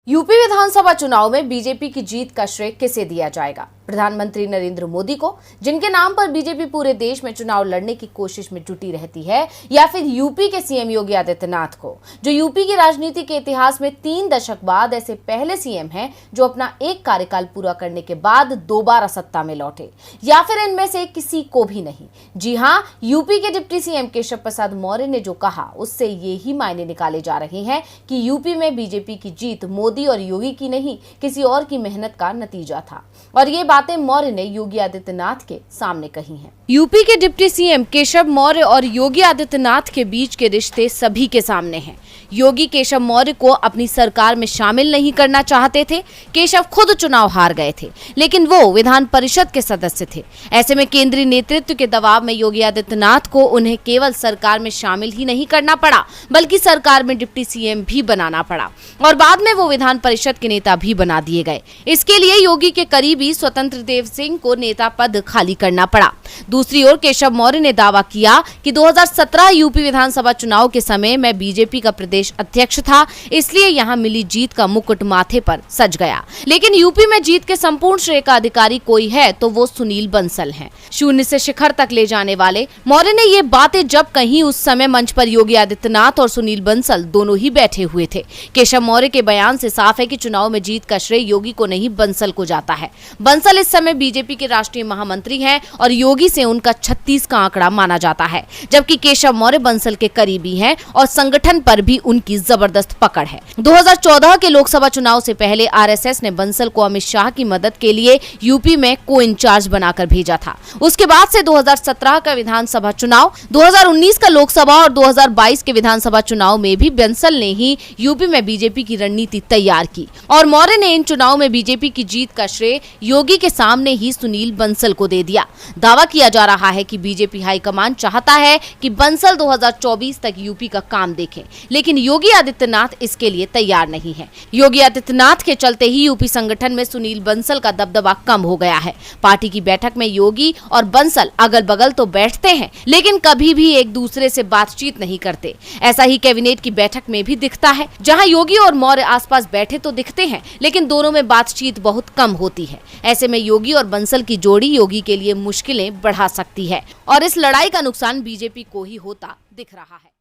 UP विधानसभा चुनाव में BJP की जीत का श्रेय किसे दिया जाएगा? प्रधानमंत्री नरेंद्र मोदी को, जिनके नाम पर बीजेपी पूरे देश में चुनाव लड़ने की कोशिश में जुटी रहती है, या फिर यूपी के सीएम योगी आदित्यनाथ को, जो यूपी की राजनीति के इतिहास में 3 दशक बाद ऐसे पहले सीएम हैं जो अपना एक कार्यकाल पूरा करने के बाद दोबारा सत्ता में लौटे, या फिर इनमें से किसी को भी नहीं? जी हाँ, यूपी के डिप्टी सीएम केशव प्रसाद मौर्य ने जो कहा उससे ये ही मायने निकाले जा रहे हैं कि यूपी में बीजेपी की जीत मोदी और योगी की नहीं, किसी और की मेहनत का नतीजा था। और ये बातें मौर्य ने योगी आदित्यनाथ के सामने कही हैं। यूपी के डिप्टी सीएम केशव मौर्य और योगी आदित्यनाथ के बीच के रिश्ते सभी के सामने हैं। योगी केशव मौर्य को अपनी सरकार में शामिल नहीं करना चाहते थे। केशव खुद चुनाव हार गए थे, लेकिन वो विधान परिषद के सदस्य थे। ऐसे में केंद्रीय नेतृत्व के दबाव में योगी आदित्यनाथ को उन्हें केवल सरकार में शामिल ही नहीं करना पड़ा, बल्कि सरकार में डिप्टी सीएम भी बनाना पड़ा, और बाद में वो विधान परिषद के नेता भी बना दिए गए। इसके लिए योगी के करीबी स्वतंत्र देव सिंह को नेता पद खाली करना पड़ा। दूसरी ओर केशव मौर्य ने दावा किया कि 2017 यूपी विधानसभा चुनाव के समय मैं बीजेपी का प्रदेश अध्यक्ष था, इसलिए यहां मिली जीत का मुकुट माथे पर सज गया। लेकिन यूपी में जीत के संपूर्ण श्रेय का अधिकारी कोई है तो वो सुनील बंसल हैं। शून्य से शिखर तक ले जाने वाले मौर्य ने ये बातें जब कहीं, उस समय मंच पर योगी आदित्यनाथ और सुनील बंसल दोनों ही बैठे हुए थे। केशव मौर्य के बयान से साफ है कि चुनाव में जीत का श्रेय योगी को नहीं, बंसल को जाता है। बंसल इस समय बीजेपी के राष्ट्रीय महामंत्री हैं और योगी से उनका 36 का आंकड़ा माना जाता है, जबकि केशव मौर्य बंसल के करीबी हैं और संगठन पर भी उनकी जबरदस्त पकड़ है। 2014 के लोकसभा चुनाव से पहले आरएसएस ने बंसल को अमित शाह की मदद के लिए यूपी में को इंचार्ज बनाकर भेजा था। उसके बाद से 2017 का विधानसभा चुनाव, 2019 का लोकसभा और 2022 के विधानसभा चुनाव में भी बंसल ने ही यूपी में बीजेपी की रणनीति तैयार की, और मौर्य ने इन चुनाव में बीजेपी की जीत का श्रेय योगी के सामने ही सुनील बंसल को दे दिया। दावा किया जा रहा है कि बीजेपी हाईकमान चाहता है कि बंसल 2024 तक यूपी का काम देखें, लेकिन योगी आदित्यनाथ इसके लिए तैयार नहीं है। योगी आदित्यनाथ के चलते ही यूपी संगठन में सुनील बंसल का दबदबा कम हो गया है। पार्टी की बैठक में योगी और बंसल अगल बगल तो बैठते हैं, लेकिन कभी भी एक दूसरे से बातचीत नहीं करते। ऐसा ही कैबिनेट की बैठक में भी दिखता है, जहां योगी और मौर्य आसपास बैठे तो दिखते हैं, लेकिन दोनों में बातचीत बहुत कम होती है। ऐसे में योगी और बंसल की जोड़ी योगी के लिए मुश्किलें बढ़ा सकती है, और इस लड़ाई का नुकसान बीजेपी को ही होता दिख रहा है।